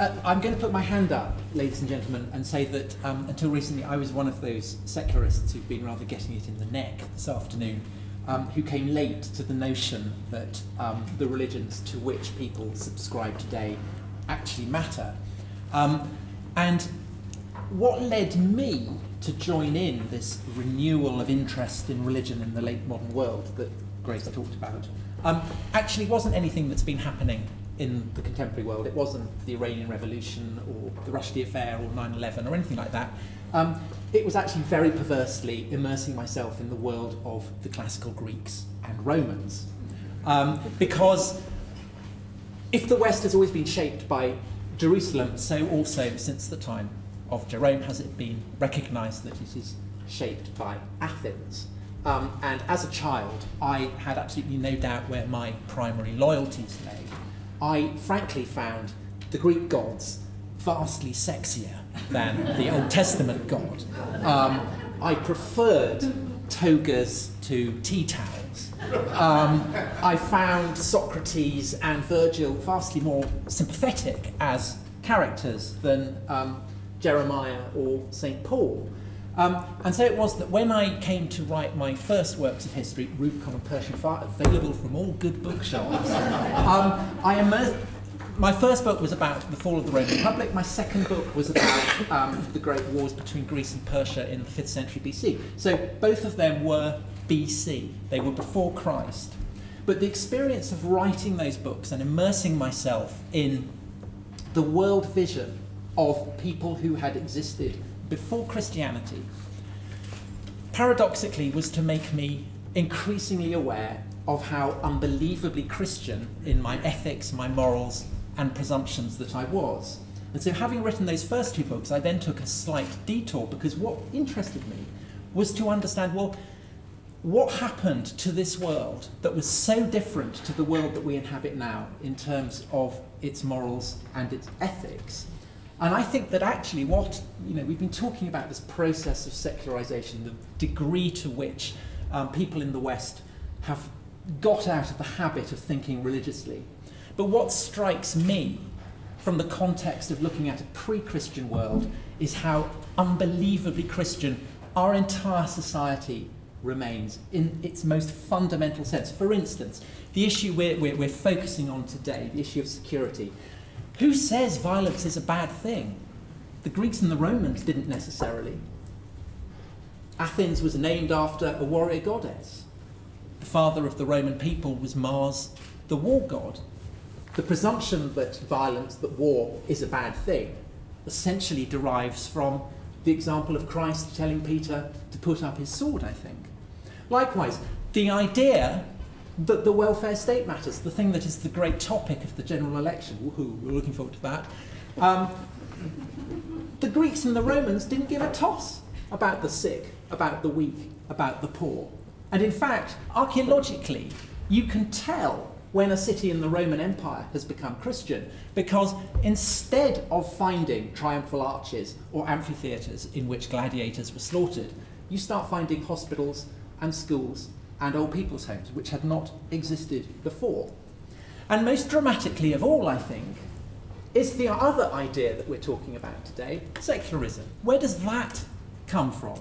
I'm going to put my hand up, ladies and gentlemen, and say that until recently I was one of those secularists who've been rather getting it in the neck this afternoon, who came late to the notion that the religions to which people subscribe today actually matter. And what led me to join in this renewal of interest in religion in the late modern world that Grace talked about actually wasn't anything that's been happening in the contemporary world. It wasn't the Iranian Revolution or the Rushdie affair or 9/11 or anything like that. It was actually very perversely immersing myself in the world of the classical Greeks and Romans. Because if the West has always been shaped by Jerusalem, so also since the time of Jerome has it been recognised that it is shaped by Athens. And as a child, I had absolutely no doubt where my primary loyalties lay. I frankly found the Greek gods vastly sexier than the Old Testament God. I preferred togas to tea towels. I found Socrates and Virgil vastly more sympathetic as characters than Jeremiah or St. Paul. And so it was that when I came to write my first works of history, Rubicon and Persian Fire, available from all good bookshops, my first book was about the fall of the Roman Republic. My second book was about the great wars between Greece and Persia in the 5th century BC. So both of them were BC. They were before Christ. But the experience of writing those books and immersing myself in the world vision of people who had existed before Christianity, paradoxically, was to make me increasingly aware of how unbelievably Christian in my ethics, my morals, and presumptions that I was. And so having written those first two books, I then took a slight detour, because what interested me was to understand, well, what happened to this world that was so different to the world that we inhabit now in terms of its morals and its ethics? And I think that actually we've been talking about this process of secularization, the degree to which people in the West have got out of the habit of thinking religiously. But what strikes me from the context of looking at a pre-Christian world is how unbelievably Christian our entire society remains in its most fundamental sense. For instance, the issue we're focusing on today, the issue of security. Who says violence is a bad thing? The Greeks and the Romans didn't necessarily. Athens was named after a warrior goddess. The father of the Roman people was Mars, the war god. The presumption that violence, that war, is a bad thing essentially derives from the example of Christ telling Peter to put up his sword, I think. Likewise, the idea that the welfare state matters, the thing that is the great topic of the general election. Woohoo, we're looking forward to that. The Greeks and the Romans didn't give a toss about the sick, about the weak, about the poor. And in fact, archaeologically, you can tell when a city in the Roman Empire has become Christian, because instead of finding triumphal arches or amphitheatres in which gladiators were slaughtered, you start finding hospitals and schools and old people's homes, which had not existed before. And most dramatically of all, I think, is the other idea that we're talking about today, secularism. Where does that come from?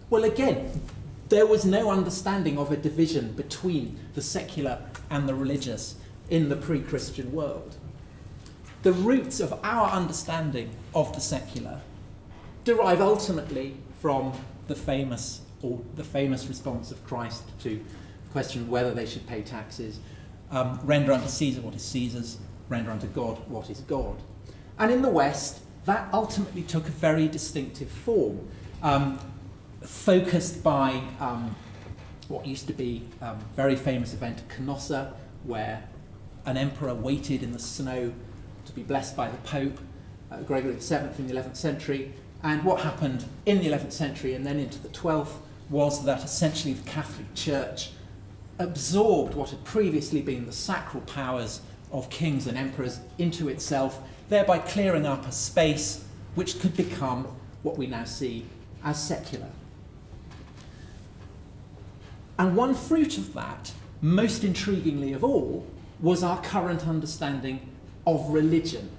Well, again, there was no understanding of a division between the secular and the religious in the pre-Christian world. The roots of our understanding of the secular derive ultimately from the famous response of Christ to the question of whether they should pay taxes. Render unto Caesar what is Caesar's, render unto God what is God. And in the West, that ultimately took a very distinctive form, focused by what used to be a very famous event at Canossa, where an emperor waited in the snow to be blessed by the Pope, Gregory VII in the 11th century. And what happened in the 11th century and then into the 12th was that essentially the Catholic Church absorbed what had previously been the sacral powers of kings and emperors into itself, thereby clearing up a space which could become what we now see as secular. And one fruit of that, most intriguingly of all, was our current understanding of religion.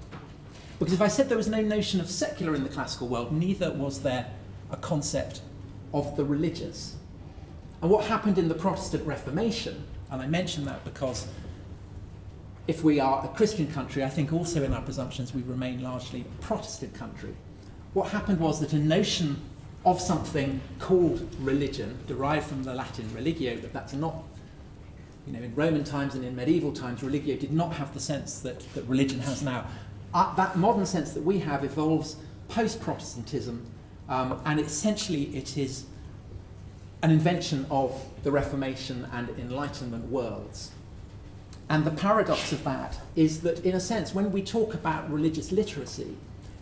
Because if I said there was no notion of secular in the classical world, neither was there a concept of the religious. And what happened in the Protestant Reformation, and I mention that because if we are a Christian country, I think also in our presumptions we remain largely a Protestant country. What happened was that a notion of something called religion, derived from the Latin religio, but that's not, in Roman times and in medieval times, religio did not have the sense that religion has now. That modern sense that we have evolves post-Protestantism, and essentially it is an invention of the Reformation and Enlightenment worlds. And the paradox of that is that, in a sense, when we talk about religious literacy,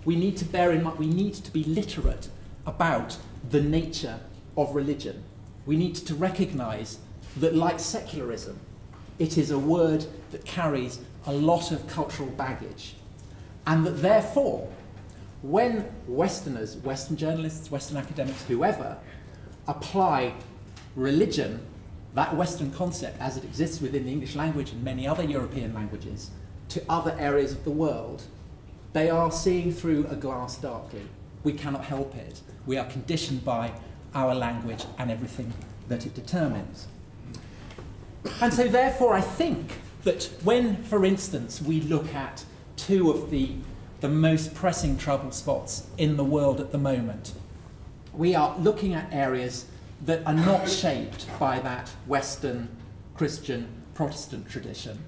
we need to bear in mind, we need to be literate about the nature of religion. We need to recognise that, like secularism, it is a word that carries a lot of cultural baggage. And that therefore, when Westerners, Western journalists, Western academics, whoever, apply religion, that Western concept as it exists within the English language and many other European languages, to other areas of the world, they are seeing through a glass darkly. We cannot help it. We are conditioned by our language and everything that it determines. And so therefore I think that when, for instance, we look at two of the most pressing trouble spots in the world at the moment, we are looking at areas that are not shaped by that Western Christian Protestant tradition.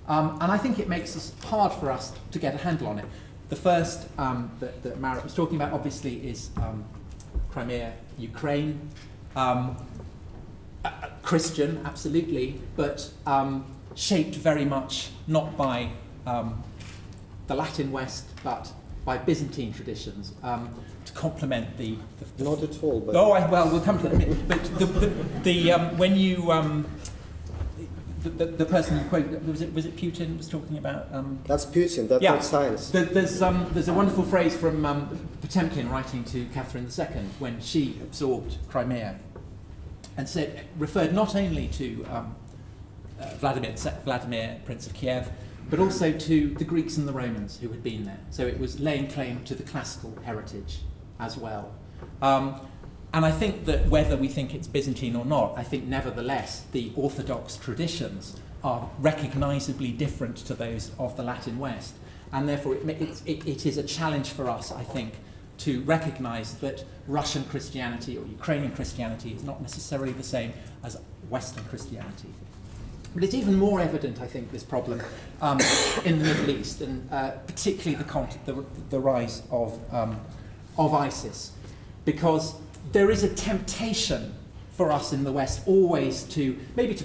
And I think it makes it hard for us to get a handle on it. The first that Marat was talking about, obviously, is Crimea, Ukraine. Christian, absolutely, but shaped very much not by the Latin West, but by Byzantine traditions, to complement the not at all. But well, we'll come to that in a minute. But when you the person you quoted, was it Putin was talking about? That's Putin. That's not science. There's a wonderful phrase from Potemkin writing to Catherine II when she absorbed Crimea, and referred not only to Vladimir, Prince of Kiev, but also to the Greeks and the Romans who had been there. So it was laying claim to the classical heritage as well. And I think that whether we think it's Byzantine or not, I think nevertheless the Orthodox traditions are recognisably different to those of the Latin West. And therefore it is a challenge for us, I think, to recognise that Russian Christianity or Ukrainian Christianity is not necessarily the same as Western Christianity. But it's even more evident, I think, this problem in the Middle East, and particularly the rise of ISIS, because there is a temptation for us in the West always to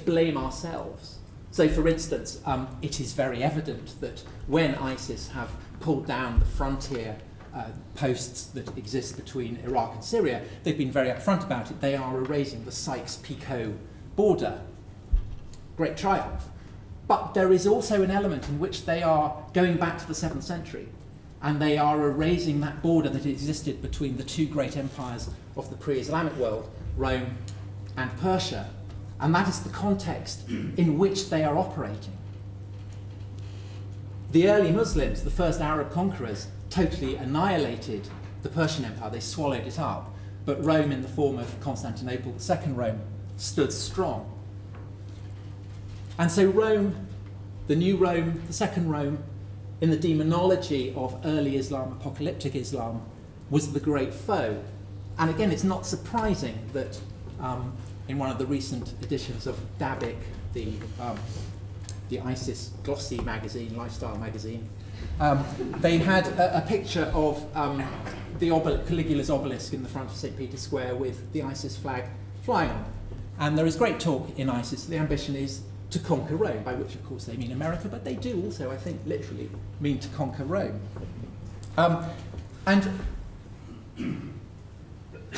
blame ourselves. So, for instance, it is very evident that when ISIS have pulled down the frontier posts that exist between Iraq and Syria, they've been very upfront about it. They are erasing the Sykes-Picot border. Great triumph. But there is also an element in which they are going back to the 7th century, and they are erasing that border that existed between the two great empires of the pre-Islamic world, Rome and Persia. And that is the context in which they are operating. The early Muslims, the first Arab conquerors, totally annihilated the Persian Empire. They swallowed it up. But Rome, in the form of Constantinople, the second Rome, stood strong. And so Rome, the new Rome, the second Rome, in the demonology of early Islam, apocalyptic Islam, was the great foe. And again, it's not surprising that in one of the recent editions of Dabiq, the ISIS glossy magazine, lifestyle magazine, they had a picture of Caligula's obelisk in the front of St. Peter's Square with the ISIS flag flying on. And there is great talk in ISIS. The ambition is to conquer Rome, by which, of course, they mean America, but they do also, I think, literally mean to conquer Rome. And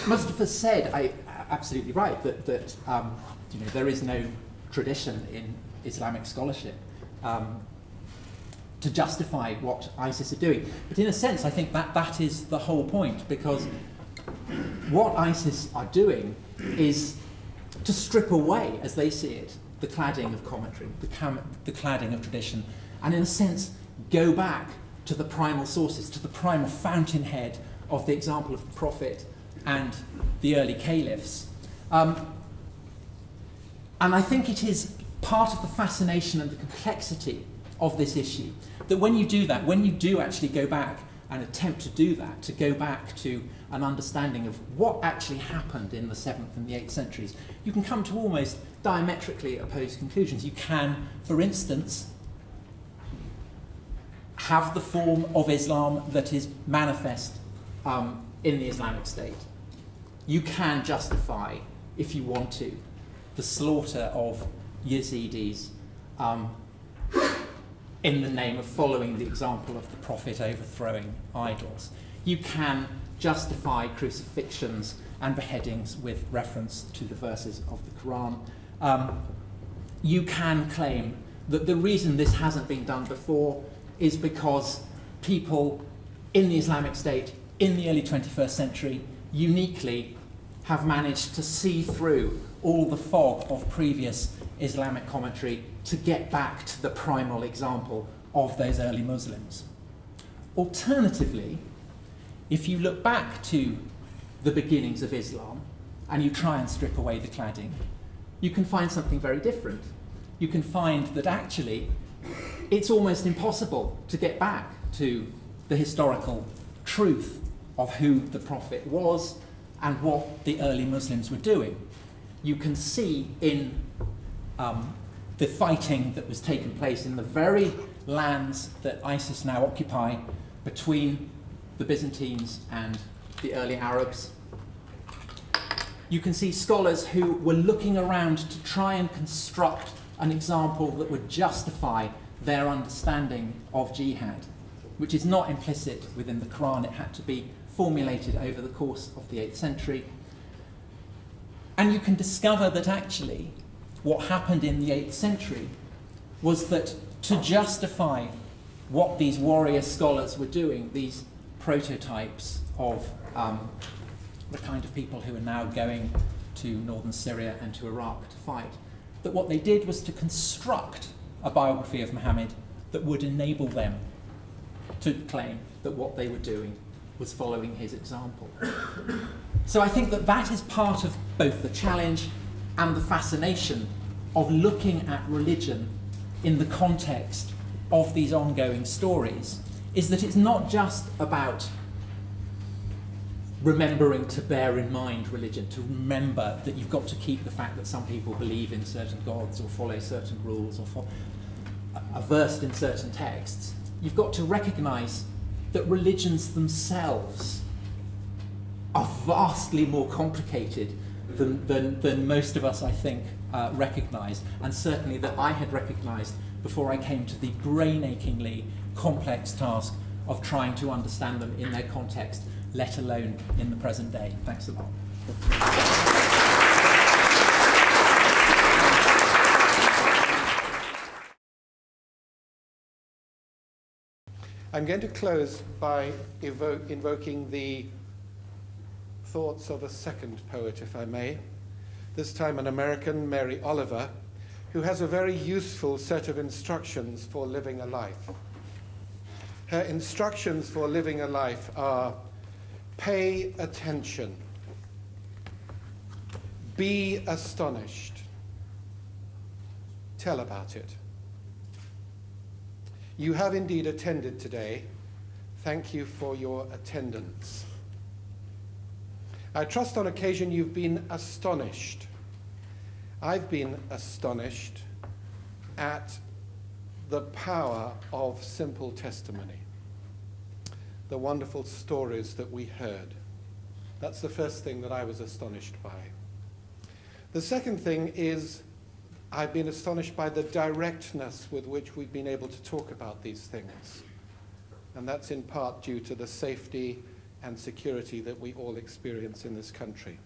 Mustafa said, absolutely right, that there is no tradition in Islamic scholarship to justify what ISIS are doing. But in a sense, I think that is the whole point, because what ISIS are doing is to strip away, as they see it, the cladding of commentary, the cladding of tradition, and in a sense go back to the primal sources, to the primal fountainhead of the example of the Prophet and the early caliphs. And I think it is part of the fascination and the complexity of this issue that when you do that, when you do actually go back and attempt to do that, to go back to an understanding of what actually happened in the 7th and the 8th centuries, you can come to almost diametrically opposed conclusions. You can, for instance, have the form of Islam that is manifest in the Islamic State. You can justify, if you want to, the slaughter of Yazidis in the name of following the example of the Prophet overthrowing idols. You can justify crucifixions and beheadings with reference to the verses of the Quran. You can claim that the reason this hasn't been done before is because people in the Islamic State in the early 21st century uniquely have managed to see through all the fog of previous Islamic commentary to get back to the primal example of those early Muslims. Alternatively, if you look back to the beginnings of Islam and you try and strip away the cladding, you can find something very different. You can find that actually it's almost impossible to get back to the historical truth of who the Prophet was and what the early Muslims were doing. You can see in the fighting that was taking place in the very lands that ISIS now occupy between the Byzantines and the early Arabs. You can see scholars who were looking around to try and construct an example that would justify their understanding of jihad, which is not implicit within the Quran. It had to be formulated over the course of the 8th century. And you can discover that actually what happened in the 8th century was that to justify what these warrior scholars were doing, these prototypes of the kind of people who are now going to northern Syria and to Iraq to fight, that what they did was to construct a biography of Muhammad that would enable them to claim that what they were doing was following his example. So I think that that is part of both the challenge and the fascination of looking at religion in the context of these ongoing stories, is that it's not just about remembering to bear in mind religion, to remember that you've got to keep the fact that some people believe in certain gods or follow certain rules or are versed in certain texts. You've got to recognise that religions themselves are vastly more complicated than most of us, I think, recognise, and certainly that I had recognised before I came to the brain-achingly complex task of trying to understand them in their context, let alone in the present day. Thanks a lot. I'm going to close by invoking the thoughts of a second poet, if I may. This time an American, Mary Oliver, who has a very useful set of instructions for living a life. Her instructions for living a life are: pay attention, be astonished, tell about it. You have indeed attended today. Thank you for your attendance. I trust on occasion you've been astonished. I've been astonished at the power of simple testimony, the wonderful stories that we heard. That's the first thing that I was astonished by. The second thing is I've been astonished by the directness with which we've been able to talk about these things. And that's in part due to the safety and security that we all experience in this country.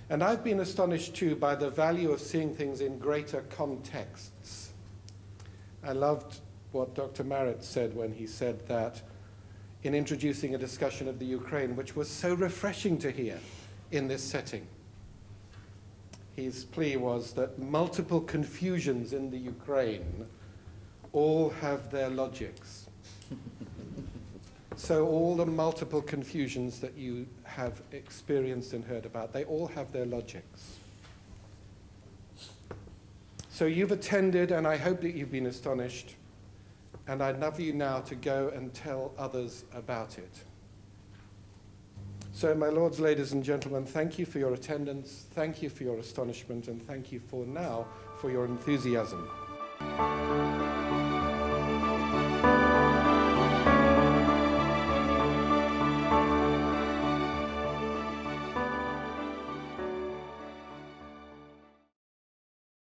And I've been astonished too by the value of seeing things in greater contexts. I loved what Dr. Merritt said when he said that in introducing a discussion of the Ukraine, which was so refreshing to hear in this setting. His plea was that multiple confusions in the Ukraine all have their logics. So all the multiple confusions that you have experienced and heard about, they all have their logics. So you've attended, and I hope that you've been astonished, and I'd love you now to go and tell others about it. So, my lords, ladies and gentlemen, thank you for your attendance, thank you for your astonishment, and thank you for now for your enthusiasm.